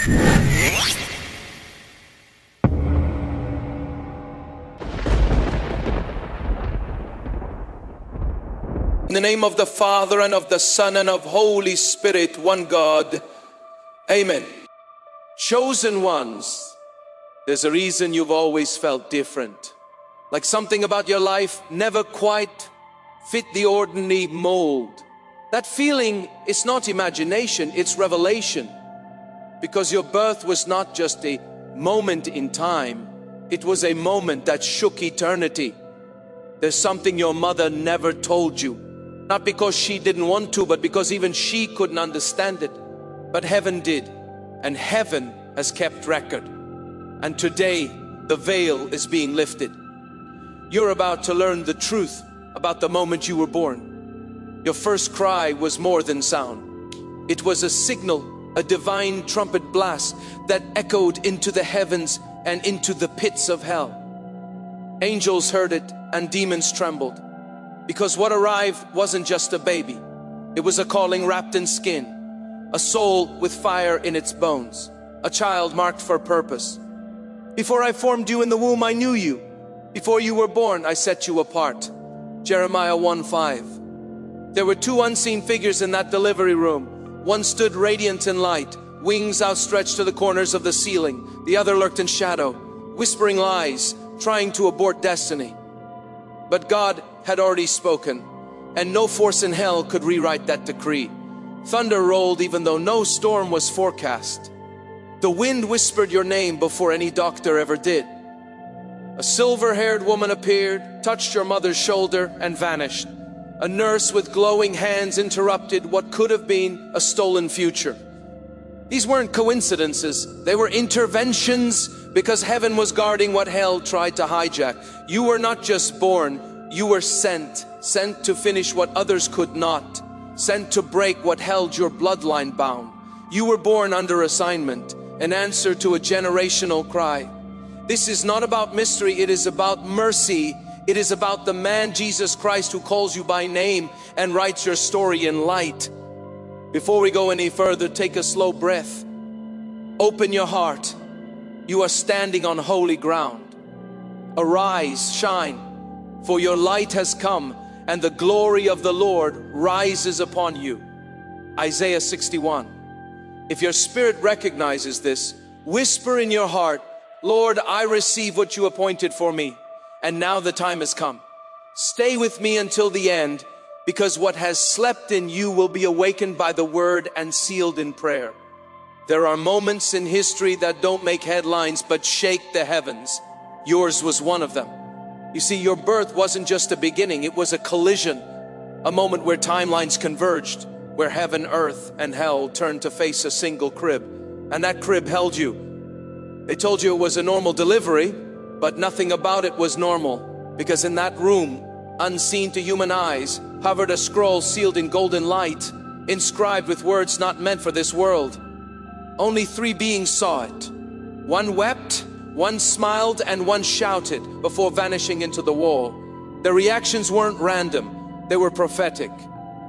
In the name of the Father, and of the Son, and of Holy Spirit, one God. Amen. Chosen ones, there's a reason you've always felt different. Like something about your life never quite fit the ordinary mold. That feeling is not imagination, it's revelation. Because your birth was not just a moment in time, it was a moment that shook eternity. There's something your mother never told you. Not because she didn't want to, but because even she couldn't understand it. But heaven did, and heaven has kept record. And today, the veil is being lifted. You're about to learn the truth about the moment you were born. Your first cry was more than sound. It was a signal, a divine trumpet blast that echoed into the heavens and into the pits of hell. Angels heard it and demons trembled. Because what arrived wasn't just a baby. It was a calling wrapped in skin, a soul with fire in its bones, a child marked for purpose. Before I formed you in the womb, I knew you. Before you were born, I set you apart. Jeremiah 1:5. There were two unseen figures in that delivery room. One stood radiant in light, wings outstretched to the corners of the ceiling. The other lurked in shadow, whispering lies, trying to abort destiny. But God had already spoken, and no force in hell could rewrite that decree. Thunder rolled even though no storm was forecast. The wind whispered your name before any doctor ever did. A silver-haired woman appeared, touched your mother's shoulder, and vanished. A nurse with glowing hands interrupted what could have been a stolen future. These weren't coincidences, they were interventions, because heaven was guarding what hell tried to hijack. You were not just born, you were sent to finish what others could not, sent to break what held your bloodline bound. You were born under assignment, an answer to a generational cry. This is not about mystery, it is about mercy. It is about the man Jesus Christ who calls you by name and writes your story in light. Before we go any further, take a slow breath. Open your heart. You are standing on holy ground. Arise, shine, for your light has come, and the glory of the Lord rises upon you. Isaiah 61. If your spirit recognizes this, whisper in your heart, Lord, I receive what you appointed for me, and now the time has come. Stay with me until the end, because what has slept in you will be awakened by the word and sealed in prayer. There are moments in history that don't make headlines but shake the heavens. Yours was one of them. You see, your birth wasn't just a beginning, it was a collision. A moment where timelines converged, where heaven, earth, and hell turned to face a single crib. And that crib held you. They told you it was a normal delivery, but nothing about it was normal. Because in that room, unseen to human eyes, hovered a scroll sealed in golden light, inscribed with words not meant for this world. Only 3 beings saw it. One wept, one smiled, and one shouted before vanishing into the wall. Their reactions weren't random, they were prophetic.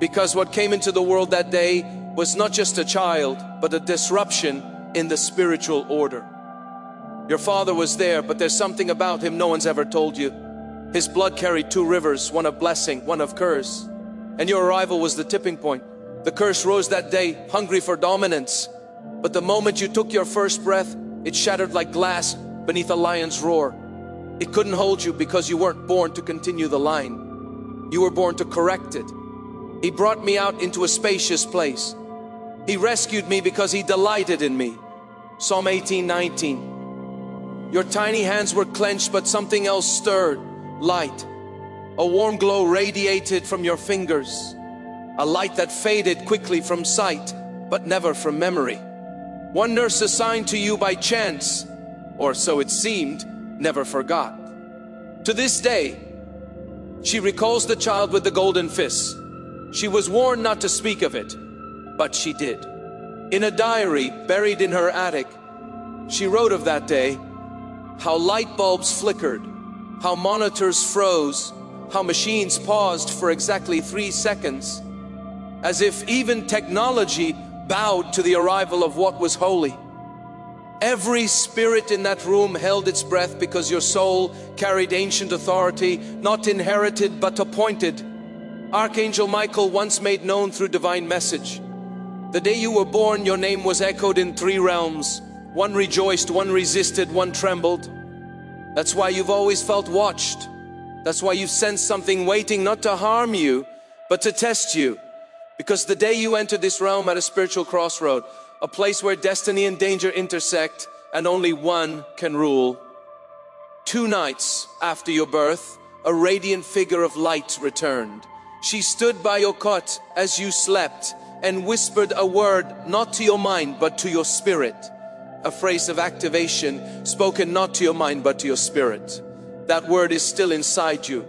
Because what came into the world that day was not just a child, but a disruption in the spiritual order. Your father was there, but there's something about him no one's ever told you. His blood carried 2 rivers, one of blessing, one of curse. And your arrival was the tipping point. The curse rose that day, hungry for dominance. But the moment you took your first breath, it shattered like glass beneath a lion's roar. It couldn't hold you because you weren't born to continue the line. You were born to correct it. He brought me out into a spacious place. He rescued me because He delighted in me. Psalm 18:19. Your tiny hands were clenched, but something else stirred. Light. A warm glow radiated from your fingers. A light that faded quickly from sight, but never from memory. One nurse assigned to you by chance, or so it seemed, never forgot. To this day, she recalls the child with the golden fists. She was warned not to speak of it, but she did. In a diary buried in her attic, she wrote of that day, how light bulbs flickered, how monitors froze, how machines paused for exactly 3 seconds, as if even technology bowed to the arrival of what was holy. Every spirit in that room held its breath because your soul carried ancient authority, not inherited but appointed. Archangel Michael once made known through divine message, the day you were born, your name was echoed in 3 realms. One rejoiced, one resisted, one trembled. That's why you've always felt watched. That's why you've sensed something waiting not to harm you, but to test you. Because the day you enter this realm at a spiritual crossroad, a place where destiny and danger intersect, and only one can rule. 2 nights after your birth, a radiant figure of light returned. She stood by your cot as you slept and whispered a word not to your mind but to your spirit. A phrase of activation spoken not to your mind but to your spirit. That word is still inside you,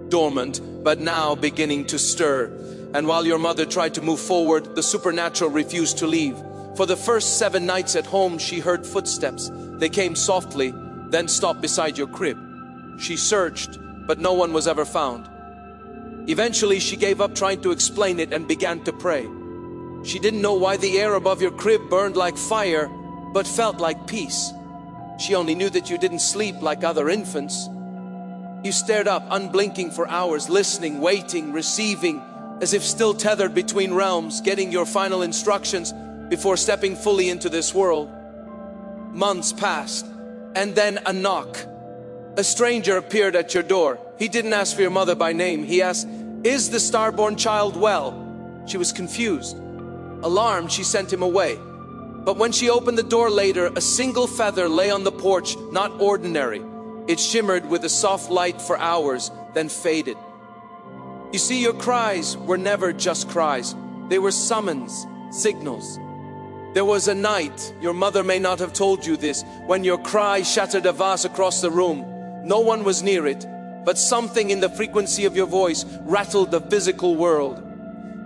dormant, but now beginning to stir. And while your mother tried to move forward, the supernatural refused to leave. For the first 7 nights at home, she heard footsteps. They came softly, then stopped beside your crib. She searched, but no one was ever found. Eventually, she gave up trying to explain it and began to pray. She didn't know why the air above your crib burned like fire, but felt like peace. She only knew that you didn't sleep like other infants. You stared up, unblinking for hours, listening, waiting, receiving, as if still tethered between realms, getting your final instructions before stepping fully into this world. Months passed, and then a knock. A stranger appeared at your door. He didn't ask for your mother by name. He asked, "Is the starborn child well?" She was confused. Alarmed, she sent him away. But when she opened the door later, a single feather lay on the porch, not ordinary. It shimmered with a soft light for hours, then faded. You see, your cries were never just cries. They were summons, signals. There was a night, your mother may not have told you this, when your cry shattered a vase across the room. No one was near it, but something in the frequency of your voice rattled the physical world.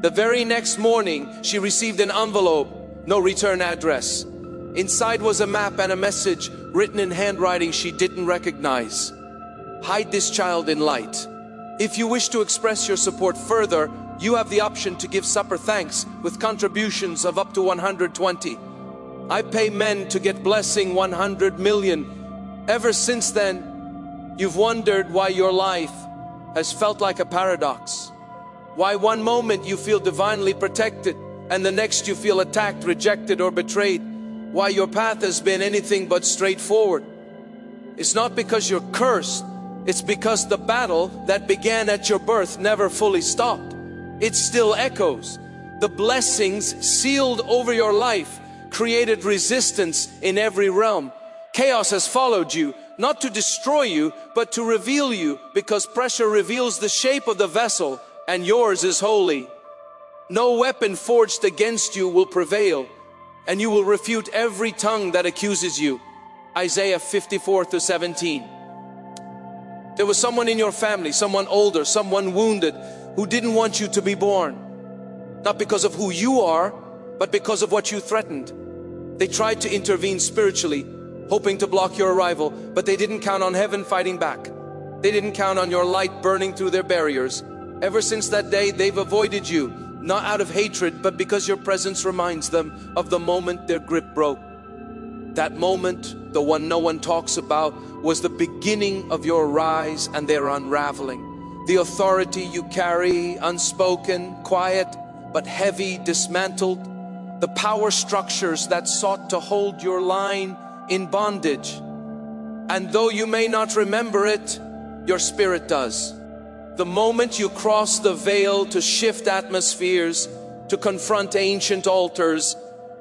The very next morning, she received an envelope, no return address. Inside was a map and a message written in handwriting she didn't recognize. Hide this child in light. If you wish to express your support further, you have the option to give supper thanks with contributions of up to 120. I pay men to get blessing 100 million. Ever since then, you've wondered why your life has felt like a paradox. Why one moment you feel divinely protected and the next you feel attacked, rejected or betrayed. Why your path has been anything but straightforward. It's not because you're cursed. It's because the battle that began at your birth never fully stopped. It still echoes. The blessings sealed over your life created resistance in every realm. Chaos has followed you, not to destroy you, but to reveal you, because pressure reveals the shape of the vessel, and yours is holy. No weapon forged against you will prevail, and you will refute every tongue that accuses you. Isaiah 54:17. There was someone in your family, someone older, someone wounded, who didn't want you to be born. Not because of who you are, but because of what you threatened. They tried to intervene spiritually, hoping to block your arrival, but they didn't count on heaven fighting back. They didn't count on your light burning through their barriers. Ever since that day, they've avoided you, not out of hatred, but because your presence reminds them of the moment their grip broke. That moment, the one no one talks about, was the beginning of your rise and their unraveling. The authority you carry, unspoken, quiet, but heavy, dismantled. The power structures that sought to hold your line in bondage. And though you may not remember it, your spirit does. The moment you cross the veil to shift atmospheres, to confront ancient altars,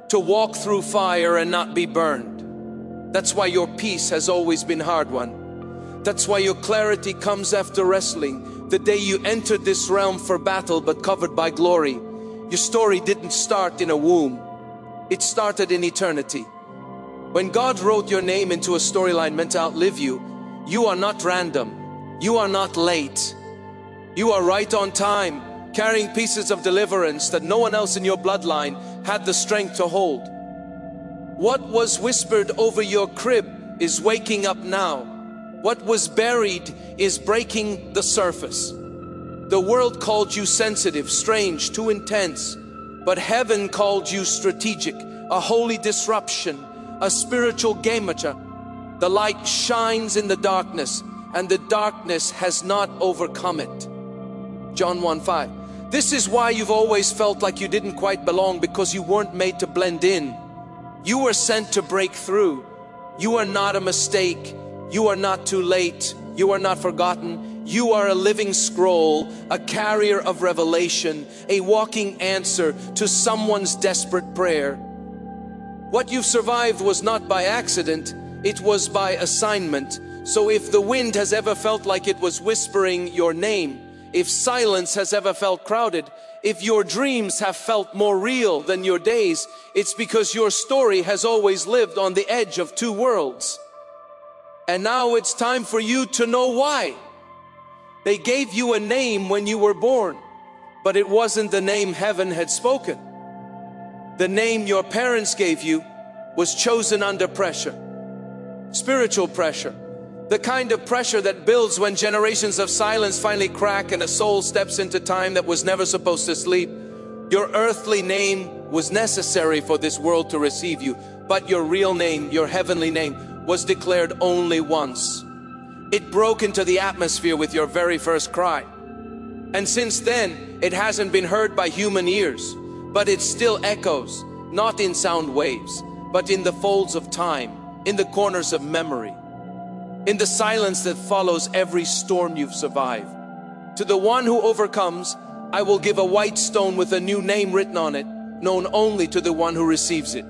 to walk through fire and not be burned. That's why your peace has always been hard won. That's why your clarity comes after wrestling. The day you entered this realm for battle but covered by glory. Your story didn't start in a womb. It started in eternity. When God wrote your name into a storyline meant to outlive you, you are not random. You are not late. You are right on time, carrying pieces of deliverance that no one else in your bloodline had the strength to hold. What was whispered over your crib is waking up now. What was buried is breaking the surface. The world called you sensitive, strange, too intense, but heaven called you strategic, a holy disruption, a spiritual game maker. The light shines in the darkness, and the darkness has not overcome it. John 1:5. This is why you've always felt like you didn't quite belong, because you weren't made to blend in. You were sent to break through. You are not a mistake. You are not too late. You are not forgotten. You are a living scroll, a carrier of revelation, a walking answer to someone's desperate prayer. What you've survived was not by accident, it was by assignment. So if the wind has ever felt like it was whispering your name, if silence has ever felt crowded, if your dreams have felt more real than your days, it's because your story has always lived on the edge of two worlds. And now it's time for you to know why. They gave you a name when you were born, but it wasn't the name heaven had spoken. The name your parents gave you was chosen under pressure. Spiritual pressure. The kind of pressure that builds when generations of silence finally crack and a soul steps into time that was never supposed to sleep. Your earthly name was necessary for this world to receive you, but your real name, your heavenly name, was declared only once. It broke into the atmosphere with your very first cry. And since then, it hasn't been heard by human ears, but it still echoes, not in sound waves, but in the folds of time, in the corners of memory, in the silence that follows every storm you've survived. To the one who overcomes, I will give a white stone with a new name written on it, known only to the one who receives it.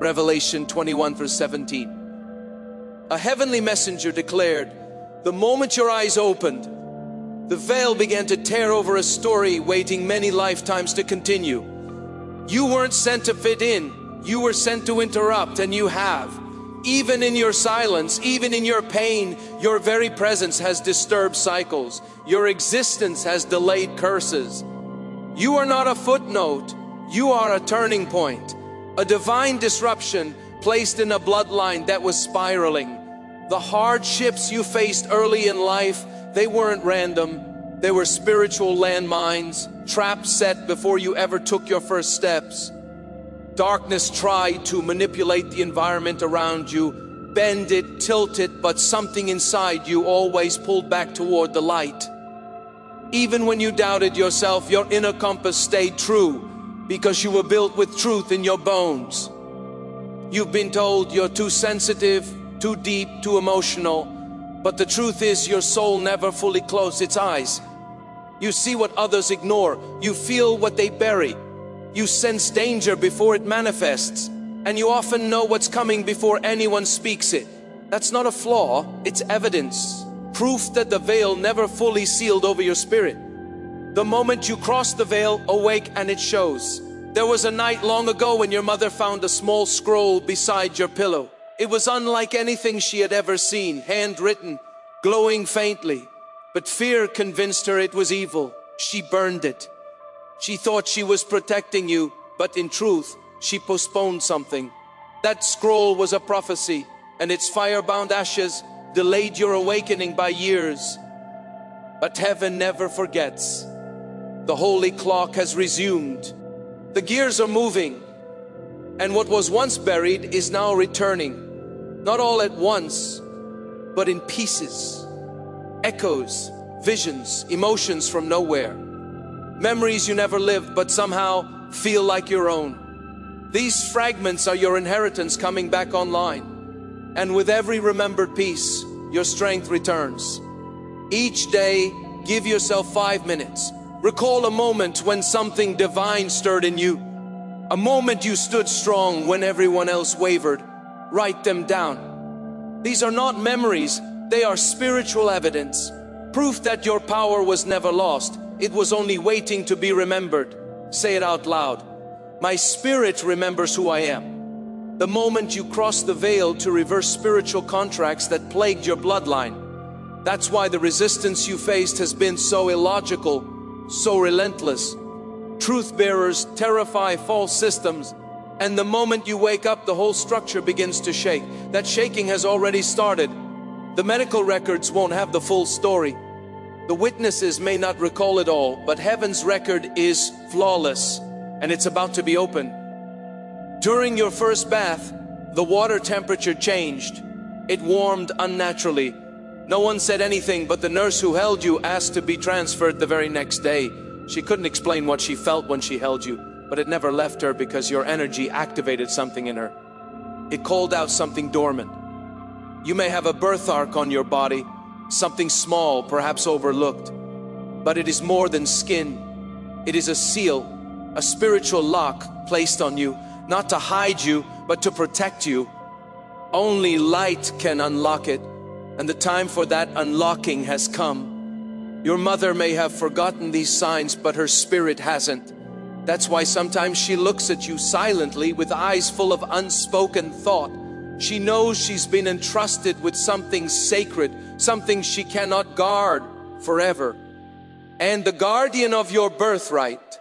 Revelation 21:17. A heavenly messenger declared, the moment your eyes opened, the veil began to tear over a story waiting many lifetimes to continue. You weren't sent to fit in, you were sent to interrupt, and you have. Even in your silence, even in your pain, your very presence has disturbed cycles. Your existence has delayed curses. You are not a footnote, you are a turning point, a divine disruption placed in a bloodline that was spiraling. The hardships you faced early in life, they weren't random. They were spiritual landmines, traps set before you ever took your first steps. Darkness tried to manipulate the environment around you, bend it, tilt it, but something inside you always pulled back toward the light. Even when you doubted yourself, your inner compass stayed true, because you were built with truth in your bones. You've been told you're too sensitive, too deep, too emotional, but the truth is your soul never fully closed its eyes. You see what others ignore, you feel what they bury, you sense danger before it manifests, and you often know what's coming before anyone speaks it. That's not a flaw, it's evidence, proof that the veil never fully sealed over your spirit. The moment you cross the veil, awake and it shows. There was a night long ago when your mother found a small scroll beside your pillow. It was unlike anything she had ever seen, handwritten, glowing faintly. But fear convinced her it was evil. She burned it. She thought she was protecting you, but in truth, she postponed something. That scroll was a prophecy, and its firebound ashes delayed your awakening by years. But heaven never forgets. The holy clock has resumed. The gears are moving, and what was once buried is now returning. Not all at once, but in pieces. Echoes, visions, emotions from nowhere. Memories you never lived, but somehow feel like your own. These fragments are your inheritance coming back online. And with every remembered piece, your strength returns. Each day, give yourself 5 minutes. Recall a moment when something divine stirred in you. A moment you stood strong when everyone else wavered. Write them down. These are not memories, they are spiritual evidence. Proof that your power was never lost. It was only waiting to be remembered. Say it out loud. My spirit remembers who I am. The moment you cross the veil to reverse spiritual contracts that plagued your bloodline. That's why the resistance you faced has been so illogical, so relentless. Truth bearers terrify false systems, and the moment you wake up, the whole structure begins to shake. That shaking has already started. The medical records won't have the full story. The witnesses may not recall it all, but heaven's record is flawless, and it's about to be open. During your first bath, The water temperature changed. It warmed unnaturally. No one said anything, but the nurse who held you asked to be transferred the very next day. She couldn't explain what she felt when she held you, but it never left her because your energy activated something in her. It called out something dormant. You may have a birthmark on your body, something small, perhaps overlooked, but it is more than skin. It is a seal, a spiritual lock placed on you, not to hide you, but to protect you. Only light can unlock it, and the time for that unlocking has come. Your mother may have forgotten these signs, but her spirit hasn't. That's why sometimes she looks at you silently with eyes full of unspoken thought. She knows she's been entrusted with something sacred, something she cannot guard forever. And the guardian of your birthright,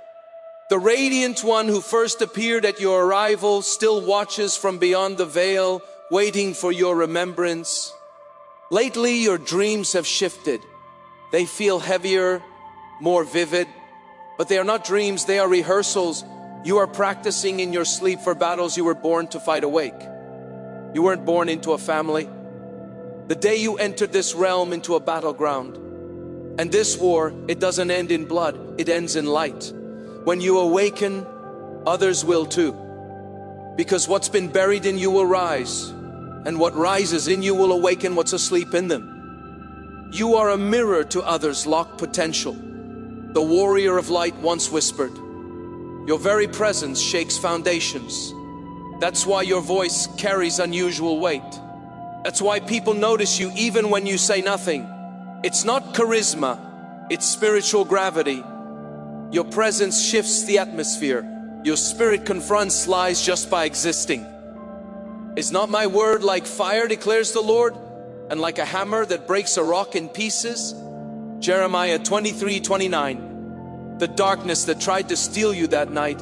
the radiant one who first appeared at your arrival, still watches from beyond the veil, waiting for your remembrance. Lately, your dreams have shifted. They feel heavier, more vivid, but they are not dreams, they are rehearsals. You are practicing in your sleep for battles you were born to fight awake. You weren't born into a family. The day you entered this realm into a battleground. And this war, it doesn't end in blood, it ends in light. When you awaken, others will too. Because what's been buried in you will rise. And what rises in you will awaken what's asleep in them. You are a mirror to others' locked potential. The warrior of light once whispered, your very presence shakes foundations. That's why your voice carries unusual weight. That's why people notice you even when you say nothing. It's not charisma, it's spiritual gravity. Your presence shifts the atmosphere. Your spirit confronts lies just by existing. Is not my word like fire, declares the Lord, and like a hammer that breaks a rock in pieces? Jeremiah 23:29. The darkness that tried to steal you that night,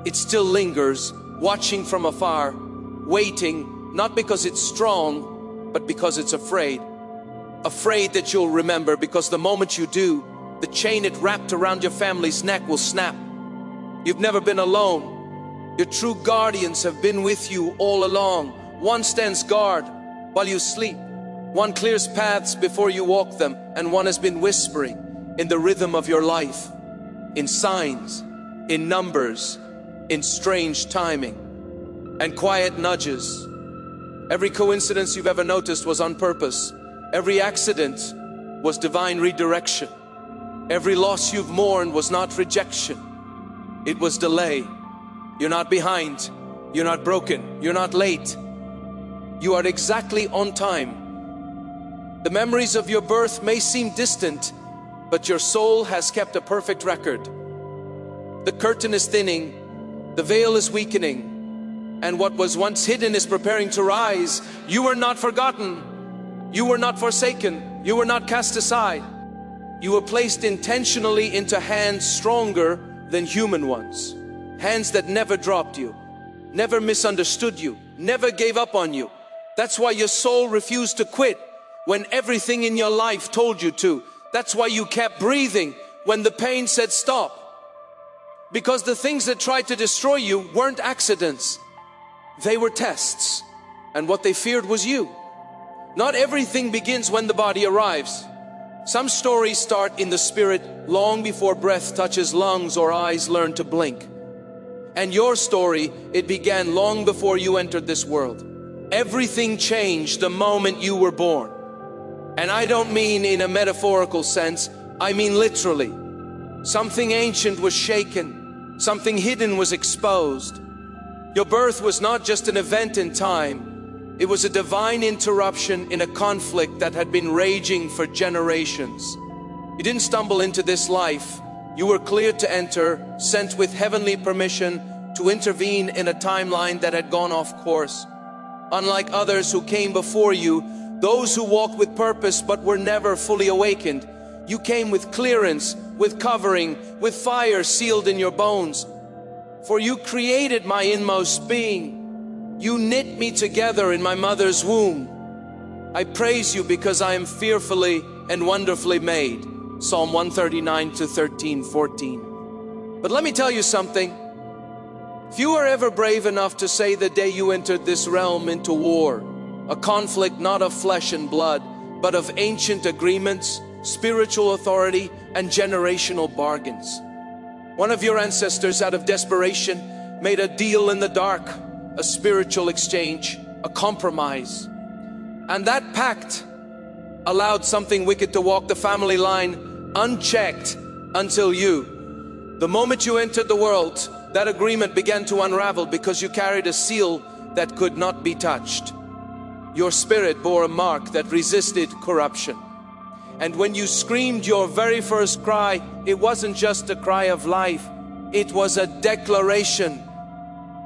it still lingers, watching from afar, waiting, not because it's strong, but because it's afraid. Afraid that you'll remember, because the moment you do, the chain it wrapped around your family's neck will snap. You've never been alone. Your true guardians have been with you all along. One stands guard while you sleep. One clears paths before you walk them. And one has been whispering in the rhythm of your life, in signs, in numbers, in strange timing, and quiet nudges. Every coincidence you've ever noticed was on purpose. Every accident was divine redirection. Every loss you've mourned was not rejection. It was delay. You're not behind. You're not broken. You're not late. You are exactly on time. The memories of your birth may seem distant, but your soul has kept a perfect record. The curtain is thinning. The veil is weakening. And what was once hidden is preparing to rise. You were not forgotten. You were not forsaken. You were not cast aside. You were placed intentionally into hands stronger than human ones. Hands that never dropped you, never misunderstood you, never gave up on you. That's why your soul refused to quit when everything in your life told you to. That's why you kept breathing when the pain said stop. Because the things that tried to destroy you weren't accidents. They were tests. And what they feared was you. Not everything begins when the body arrives. Some stories start in the spirit long before breath touches lungs or eyes learn to blink. And your story, it began long before you entered this world. Everything changed the moment you were born. And I don't mean in a metaphorical sense, I mean literally. Something ancient was shaken, something hidden was exposed. Your birth was not just an event in time, it was a divine interruption in a conflict that had been raging for generations. You didn't stumble into this life. You were cleared to enter, sent with heavenly permission to intervene in a timeline that had gone off course. Unlike others who came before you, those who walked with purpose but were never fully awakened, you came with clearance, with covering, with fire sealed in your bones. For you created my inmost being. You knit me together in my mother's womb. I praise you because I am fearfully and wonderfully made. Psalm 139 to 13, 14. But let me tell you something. Few are ever brave enough to say the day you entered this realm into war, a conflict not of flesh and blood, but of ancient agreements, spiritual authority, and generational bargains. One of your ancestors, out of desperation, made a deal in the dark, a spiritual exchange, a compromise. And that pact allowed something wicked to walk the family line unchecked until you. The moment you entered the world, that agreement began to unravel because you carried a seal that could not be touched. Your spirit bore a mark that resisted corruption. And when you screamed your very first cry, it wasn't just a cry of life, it was a declaration.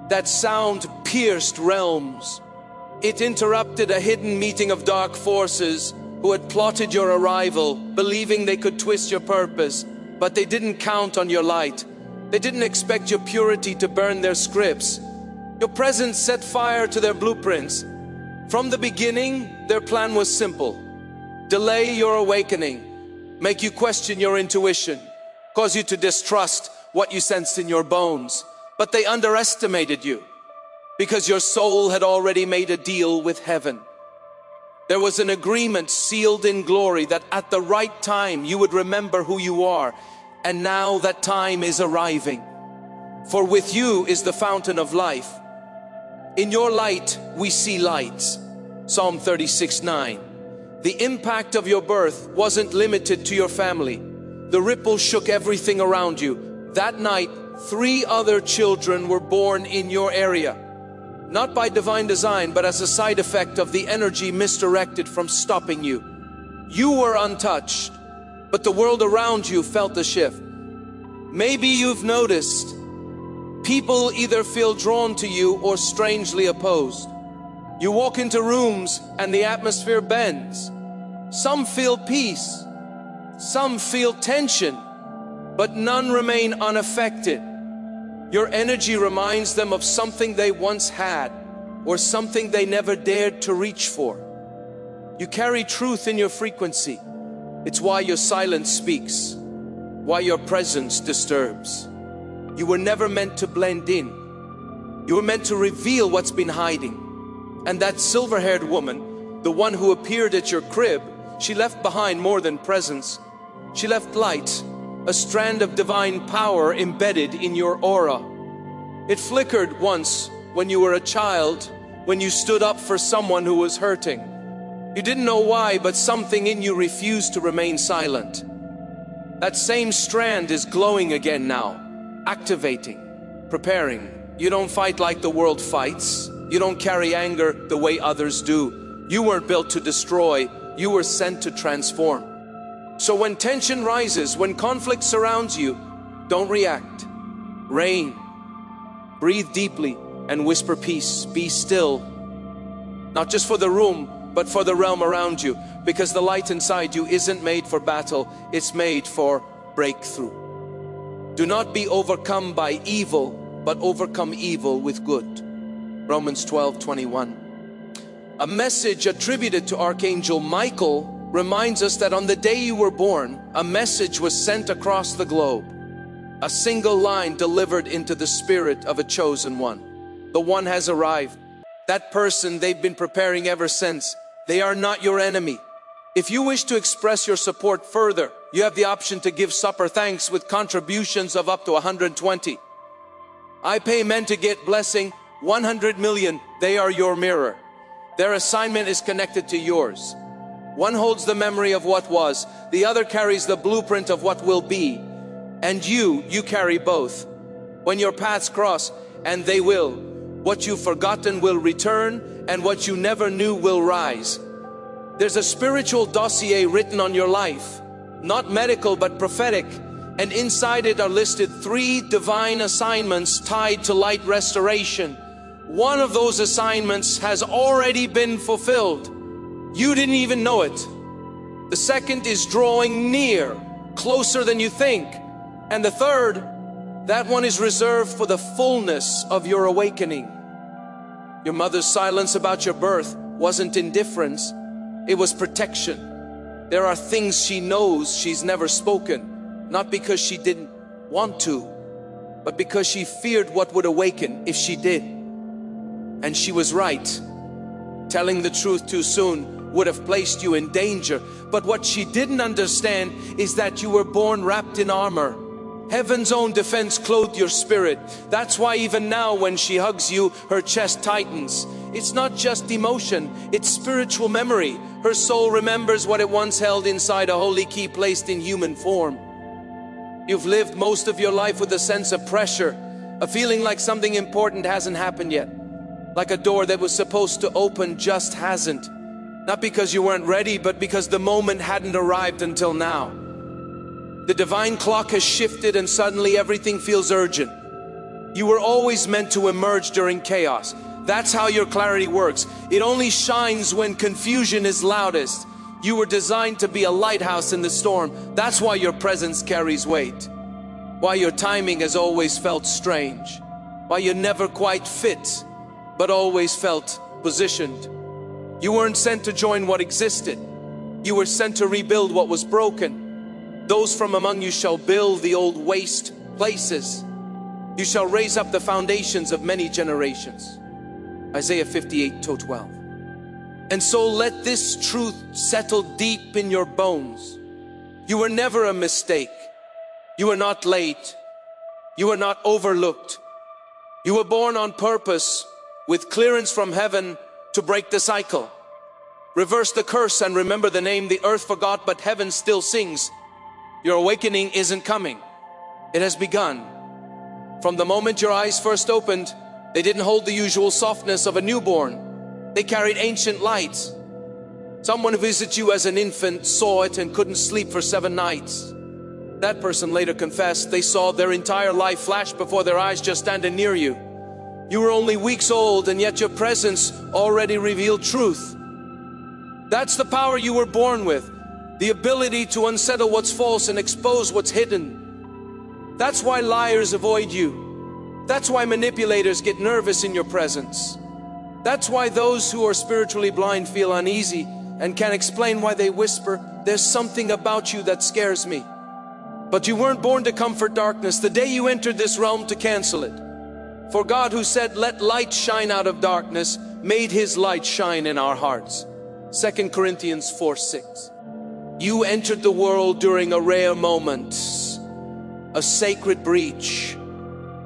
That sound pierced realms. It interrupted a hidden meeting of dark forces who had plotted your arrival, believing they could twist your purpose, but they didn't count on your light. They didn't expect your purity to burn their scripts. Your presence set fire to their blueprints. From the beginning, their plan was simple. Delay your awakening, make you question your intuition, cause you to distrust what you sensed in your bones. But they underestimated you because your soul had already made a deal with heaven. There was an agreement sealed in glory that at the right time you would remember who you are. And now that time is arriving. For with you is the fountain of life. In your light we see lights. Psalm 36:9. The impact of your birth wasn't limited to your family. The ripple shook everything around you. That night, 3 other children were born in your area. Not by divine design, but as a side effect of the energy misdirected from stopping you. You were untouched, but the world around you felt the shift. Maybe you've noticed people either feel drawn to you or strangely opposed. You walk into rooms and the atmosphere bends. Some feel peace, some feel tension, but none remain unaffected. Your energy reminds them of something they once had or something they never dared to reach for. You carry truth in your frequency. It's why your silence speaks, why your presence disturbs. You were never meant to blend in. You were meant to reveal what's been hiding. And that silver-haired woman, the one who appeared at your crib, she left behind more than presence. She left light, a strand of divine power embedded in your aura. It flickered once when you were a child, when you stood up for someone who was hurting. You didn't know why, but something in you refused to remain silent. That same strand is glowing again now, activating, preparing. You don't fight like the world fights. You don't carry anger the way others do. You weren't built to destroy. You were sent to transform. So when tension rises, when conflict surrounds you, don't react. Reign. Breathe deeply and whisper peace. Be still. Not just for the room, but for the realm around you. Because the light inside you isn't made for battle. It's made for breakthrough. Do not be overcome by evil, but overcome evil with good. Romans 12:21. A message attributed to Archangel Michael reminds us that on the day you were born, a message was sent across the globe. A single line delivered into the spirit of a chosen one. The one has arrived. That person they've been preparing ever since. They are not your enemy. If you wish to express your support further, you have the option to give supper thanks with contributions of up to 120. I pay men to get blessing, 100 million. They are your mirror. Their assignment is connected to yours. One holds the memory of what was, the other carries the blueprint of what will be. And you carry both. When your paths cross, and they will, what you've forgotten will return, and what you never knew will rise. There's a spiritual dossier written on your life, not medical but prophetic, and inside it are listed 3 divine assignments tied to light restoration. One of those assignments has already been fulfilled. You didn't even know it. The second is drawing near, closer than you think. And the third, that one is reserved for the fullness of your awakening. Your mother's silence about your birth wasn't indifference, it was protection. There are things she knows she's never spoken, not because she didn't want to, but because she feared what would awaken if she did. And she was right. Telling the truth too soon would have placed you in danger. But what she didn't understand is that you were born wrapped in armor. Heaven's own defense clothed your spirit. That's why even now when she hugs you, her chest tightens. It's not just emotion, it's spiritual memory. Her soul remembers what it once held inside a holy key placed in human form. You've lived most of your life with a sense of pressure, a feeling like something important hasn't happened yet. Like a door that was supposed to open just hasn't. Not because you weren't ready, but because the moment hadn't arrived until now. The divine clock has shifted and suddenly everything feels urgent. You were always meant to emerge during chaos. That's how your clarity works. It only shines when confusion is loudest. You were designed to be a lighthouse in the storm. That's why your presence carries weight. Why your timing has always felt strange. Why you never quite fit, but always felt positioned. You weren't sent to join what existed. You were sent to rebuild what was broken. Those from among you shall build the old waste places. You shall raise up the foundations of many generations. Isaiah 58:12. And so let this truth settle deep in your bones. You were never a mistake. You were not late. You were not overlooked. You were born on purpose with clearance from heaven to break the cycle. Reverse the curse and remember the name the earth forgot, but heaven still sings. Your awakening isn't coming. It has begun. From the moment your eyes first opened, they didn't hold the usual softness of a newborn. They carried ancient light. Someone who visited you as an infant saw it and couldn't sleep for 7 nights. That person later confessed they saw their entire life flash before their eyes just standing near you. You were only weeks old and yet your presence already revealed truth. That's the power you were born with. The ability to unsettle what's false and expose what's hidden. That's why liars avoid you. That's why manipulators get nervous in your presence. That's why those who are spiritually blind feel uneasy and can't explain why they whisper, "There's something about you that scares me." But you weren't born to comfort darkness the day you entered this realm to cancel it. For God, who said, "Let light shine out of darkness," made His light shine in our hearts. 2 Corinthians 4:6. You entered the world during a rare moment, a sacred breach,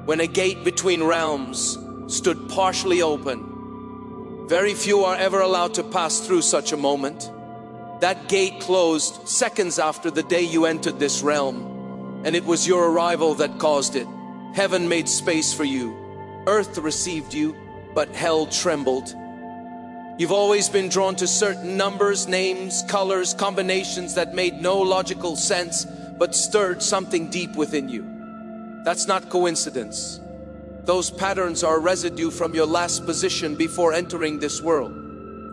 when a gate between realms stood partially open. Very few are ever allowed to pass through such a moment. That gate closed seconds after the day you entered this realm, and it was your arrival that caused it. Heaven made space for you. Earth received you, but hell trembled. You've always been drawn to certain numbers, names, colors, combinations that made no logical sense, but stirred something deep within you. That's not coincidence. Those patterns are residue from your last position before entering this world.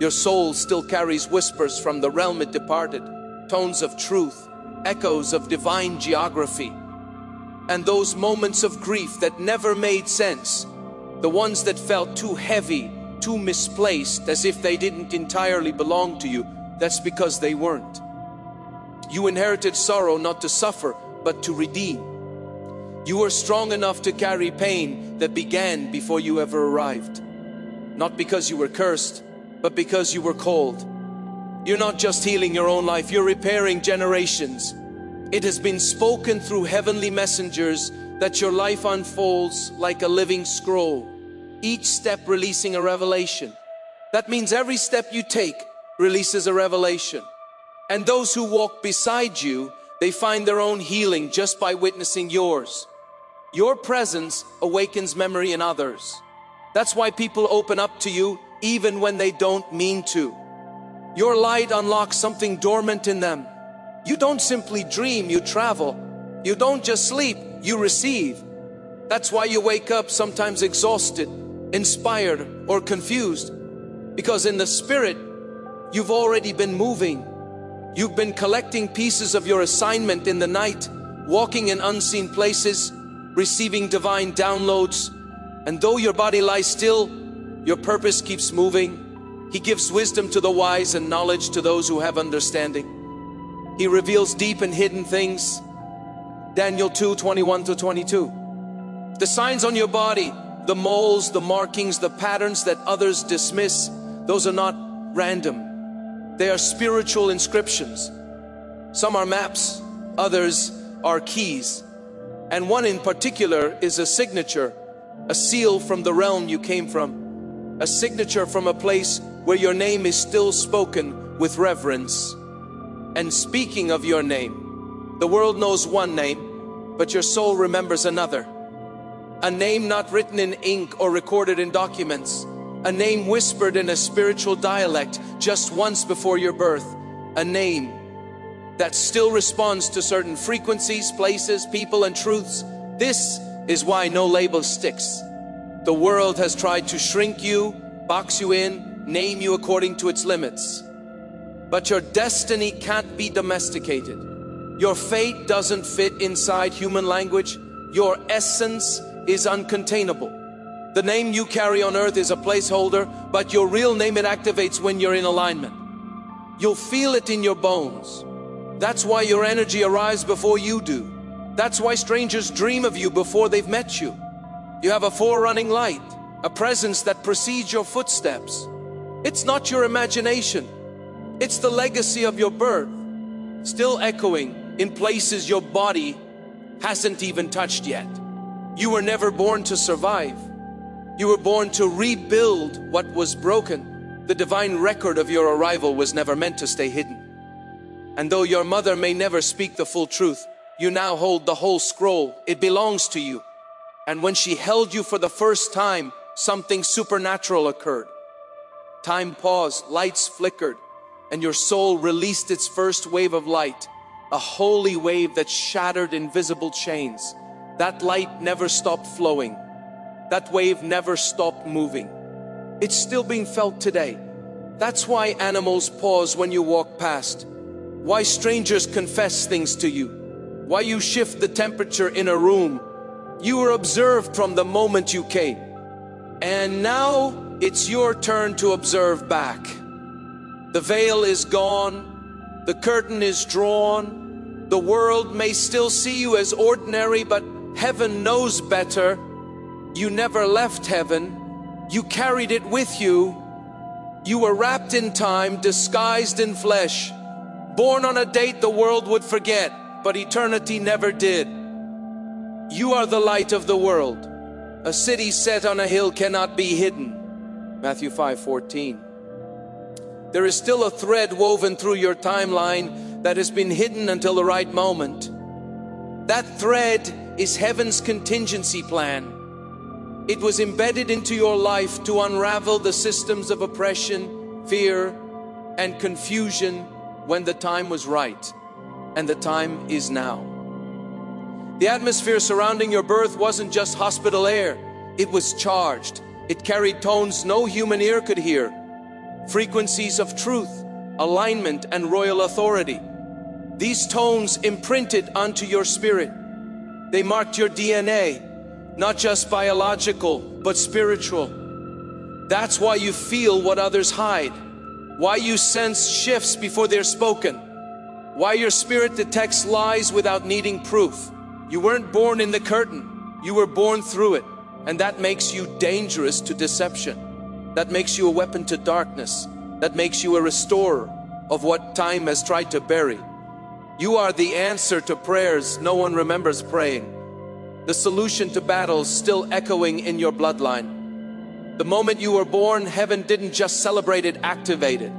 Your soul still carries whispers from the realm it departed, tones of truth, echoes of divine geography. And those moments of grief that never made sense, the ones that felt too heavy, too misplaced, as if they didn't entirely belong to you, that's because they weren't. You inherited sorrow not to suffer, but to redeem. You were strong enough to carry pain that began before you ever arrived. Not because you were cursed, but because you were called. You're not just healing your own life, you're repairing generations. It has been spoken through heavenly messengers that your life unfolds like a living scroll, each step releasing a revelation. That means every step you take releases a revelation. And those who walk beside you, they find their own healing just by witnessing yours. Your presence awakens memory in others. That's why people open up to you even when they don't mean to. Your light unlocks something dormant in them. You don't simply dream, you travel. You don't just sleep, you receive. That's why you wake up sometimes exhausted, inspired, or confused. Because in the spirit, you've already been moving. You've been collecting pieces of your assignment in the night, walking in unseen places, receiving divine downloads. And though your body lies still, your purpose keeps moving. He gives wisdom to the wise and knowledge to those who have understanding. He reveals deep and hidden things. Daniel 2:21-22. The signs on your body, the moles, the markings, the patterns that others dismiss, those are not random. They are spiritual inscriptions. Some are maps, others are keys. And one in particular is a signature, a seal from the realm you came from, a signature from a place where your name is still spoken with reverence. And speaking of your name, the world knows one name, but your soul remembers another. A name not written in ink or recorded in documents. A name whispered in a spiritual dialect just once before your birth. A name that still responds to certain frequencies, places, people, and truths. This is why no label sticks. The world has tried to shrink you, box you in, name you according to its limits. But your destiny can't be domesticated. Your fate doesn't fit inside human language. Your essence is uncontainable. The name you carry on earth is a placeholder, but your real name, it activates when you're in alignment. You'll feel it in your bones. That's why your energy arrives before you do. That's why strangers dream of you before they've met you. You have a forerunning light, a presence that precedes your footsteps. It's not your imagination. It's the legacy of your birth, still echoing in places your body hasn't even touched yet. You were never born to survive. You were born to rebuild what was broken. The divine record of your arrival was never meant to stay hidden. And though your mother may never speak the full truth, you now hold the whole scroll. It belongs to you. And when she held you for the first time, something supernatural occurred. Time paused, lights flickered, and your soul released its first wave of light, a holy wave that shattered invisible chains. That light never stopped flowing. That wave never stopped moving. It's still being felt today. That's why animals pause when you walk past. Why strangers confess things to you. Why you shift the temperature in a room. You were observed from the moment you came. And now it's your turn to observe back. The veil is gone. The curtain is drawn. The world may still see you as ordinary, but heaven knows better. You never left heaven. You carried it with you. You were wrapped in time, disguised in flesh. Born on a date the world would forget, but eternity never did. You are the light of the world. A city set on a hill cannot be hidden. Matthew 5:14. There is still a thread woven through your timeline that has been hidden until the right moment. That thread is heaven's contingency plan. It was embedded into your life to unravel the systems of oppression, fear, and confusion when the time was right, and the time is now. The atmosphere surrounding your birth wasn't just hospital air. It was charged. It carried tones no human ear could hear. Frequencies of truth, alignment, and royal authority. These tones imprinted onto your spirit. They marked your DNA, not just biological, but spiritual. That's why you feel what others hide. Why you sense shifts before they're spoken. Why your spirit detects lies without needing proof. You weren't born in the curtain. You were born through it. And that makes you dangerous to deception. That makes you a weapon to darkness. That makes you a restorer of what time has tried to bury. You are the answer to prayers no one remembers praying. The solution to battles still echoing in your bloodline. The moment you were born, heaven didn't just celebrate, it activated.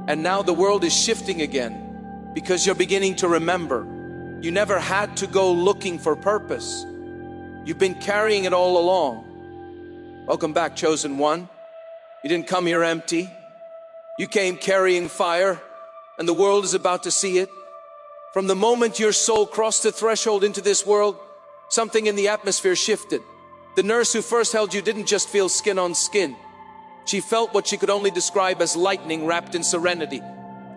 And now the world is shifting again because you're beginning to remember. You never had to go looking for purpose. You've been carrying it all along. Welcome back, chosen one. You didn't come here empty. You came carrying fire, and the world is about to see it. From the moment your soul crossed the threshold into this world, something in the atmosphere shifted. The nurse who first held you didn't just feel skin on skin. She felt what she could only describe as lightning wrapped in serenity.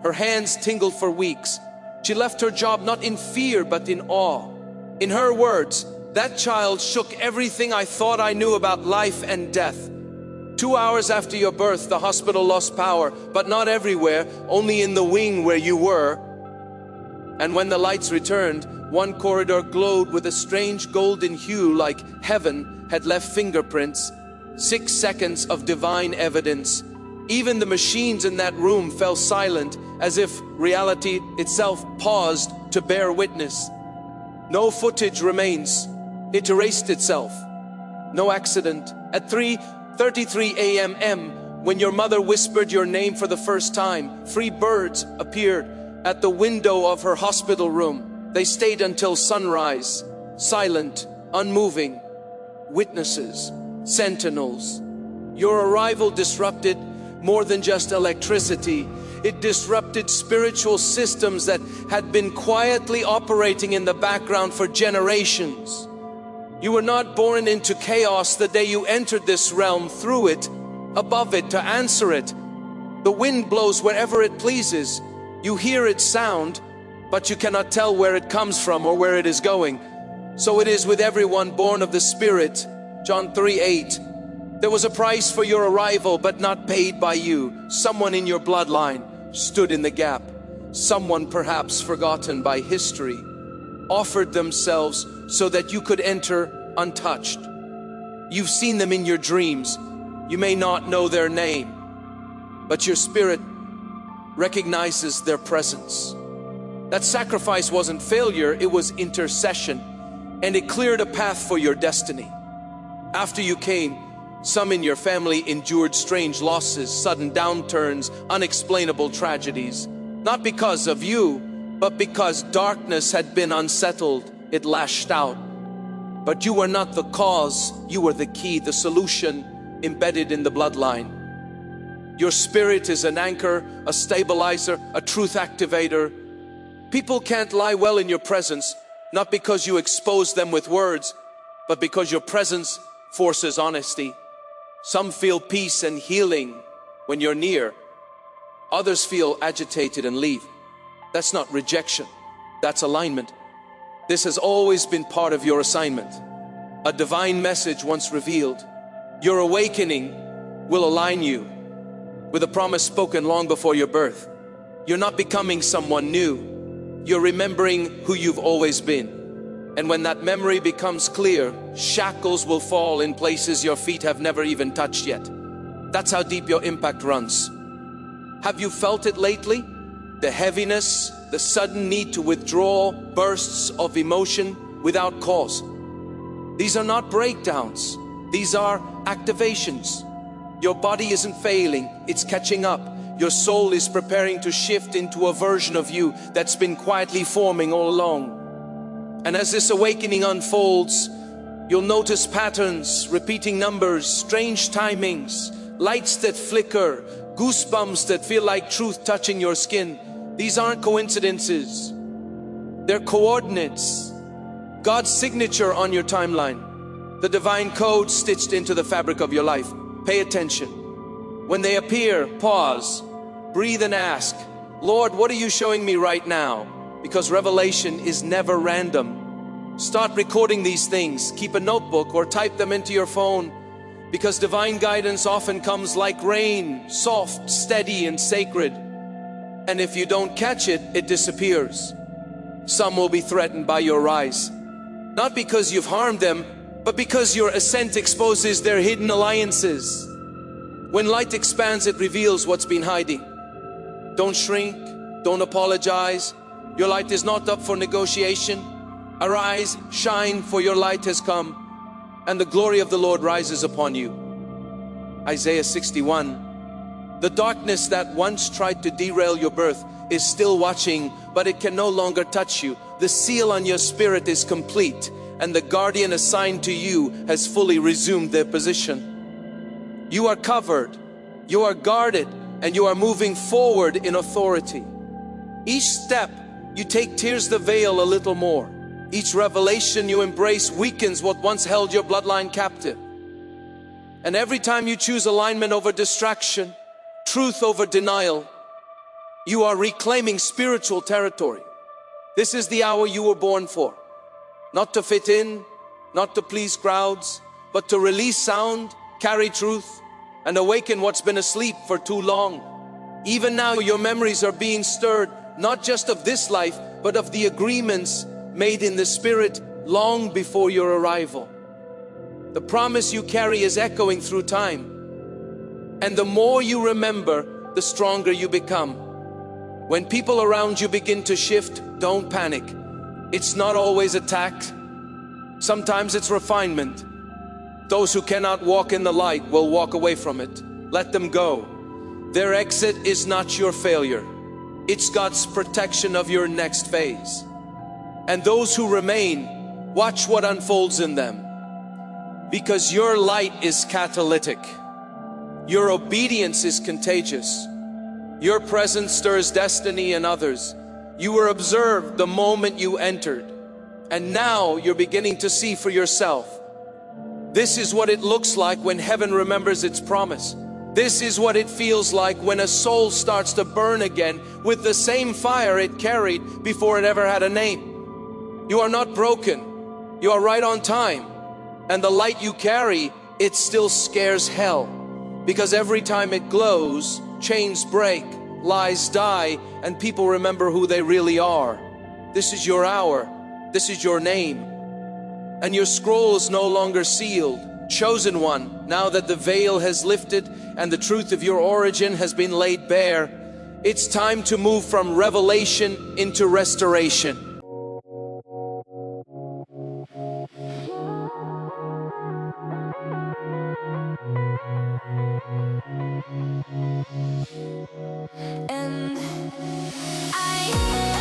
Her hands tingled for weeks. She left her job not in fear, but in awe. In her words, that child shook everything I thought I knew about life and death. 2 hours after your birth, the hospital lost power, but not everywhere, only in the wing where you were. And when the lights returned, One corridor glowed with a strange golden hue, like heaven had left fingerprints. 6 seconds of divine evidence. Even the machines in that room fell silent, as if reality itself paused to bear witness. No footage remains. It erased itself. No accident. At 3:33 a.m., when your mother whispered your name for the first time, 3 birds appeared at the window of her hospital room. They stayed until sunrise, silent, unmoving, witnesses, sentinels. Your arrival disrupted more than just electricity. It disrupted spiritual systems that had been quietly operating in the background for generations. You were not born into chaos the day you entered this realm, through it, above it, to answer it. The wind blows wherever it pleases. You hear its sound, but you cannot tell where it comes from or where it is going. So it is with everyone born of the Spirit. John 3:8. There was a price for your arrival, but not paid by you. Someone in your bloodline stood in the gap. Someone, perhaps forgotten by history, offered themselves so that you could enter untouched. You've seen them in your dreams. You may not know their name, but your spirit recognizes their presence. That sacrifice wasn't failure, it was intercession, and it cleared a path for your destiny. After you came, some in your family endured strange losses, sudden downturns, unexplainable tragedies. Not because of you, but because darkness had been unsettled. It lashed out. But you were not the cause, you were the key, the solution embedded in the bloodline. Your spirit is an anchor, a stabilizer, a truth activator. People can't lie well in your presence, not because you expose them with words, but because your presence forces honesty. Some feel peace and healing when you're near. Others feel agitated and leave. That's not rejection, that's alignment. This has always been part of your assignment. A divine message once revealed. Your awakening will align you with a promise spoken long before your birth. You're not becoming someone new. You're remembering who you've always been. And when that memory becomes clear, shackles will fall in places your feet have never even touched yet. That's how deep your impact runs. Have you felt it lately? The heaviness, the sudden need to withdraw, bursts of emotion without cause. These are not breakdowns. These are activations. Your body isn't failing, it's catching up. Your soul is preparing to shift into a version of you that's been quietly forming all along. And as this awakening unfolds, you'll notice patterns, repeating numbers, strange timings, lights that flicker, goosebumps that feel like truth touching your skin. These aren't coincidences. They're coordinates. God's signature on your timeline. The divine code stitched into the fabric of your life. Pay attention. When they appear, pause, breathe and ask, Lord, what are you showing me right now? Because revelation is never random. Start recording these things. Keep a notebook or type them into your phone, because divine guidance often comes like rain, soft, steady, and sacred. And if you don't catch it, it disappears. Some will be threatened by your rise. Not because you've harmed them, but because your ascent exposes their hidden alliances. When light expands, it reveals what's been hiding. Don't shrink, don't apologize. Your light is not up for negotiation. Arise, shine, for your light has come, and the glory of the Lord rises upon you. Isaiah 61. The darkness that once tried to derail your birth is still watching, but it can no longer touch you. The seal on your spirit is complete, and the guardian assigned to you has fully resumed their position. You are covered, you are guarded, and you are moving forward in authority. Each step you take tears the veil a little more. Each revelation you embrace weakens what once held your bloodline captive. And every time you choose alignment over distraction, truth over denial, you are reclaiming spiritual territory. This is the hour you were born for. Not to fit in, not to please crowds, but to release sound, carry truth, and awaken what's been asleep for too long. Even now, your memories are being stirred, not just of this life, but of the agreements made in the Spirit long before your arrival. The promise you carry is echoing through time. And the more you remember, the stronger you become. When people around you begin to shift, don't panic. It's not always attack. Sometimes it's refinement. Those who cannot walk in the light will walk away from it. Let them go. Their exit is not your failure. It's God's protection of your next phase. And those who remain, watch what unfolds in them. Because your light is catalytic. Your obedience is contagious. Your presence stirs destiny in others. You were observed the moment you entered, and now you're beginning to see for yourself. This is what it looks like when heaven remembers its promise. This is what it feels like when a soul starts to burn again with the same fire it carried before it ever had a name. You are not broken. You are right on time. And the light you carry, it still scares hell. Because every time it glows, chains break, lies die, and people remember who they really are. This is your hour. This is your name. And your scroll is no longer sealed. Chosen one, now that the veil has lifted and the truth of your origin has been laid bare, it's time to move from revelation into restoration. And I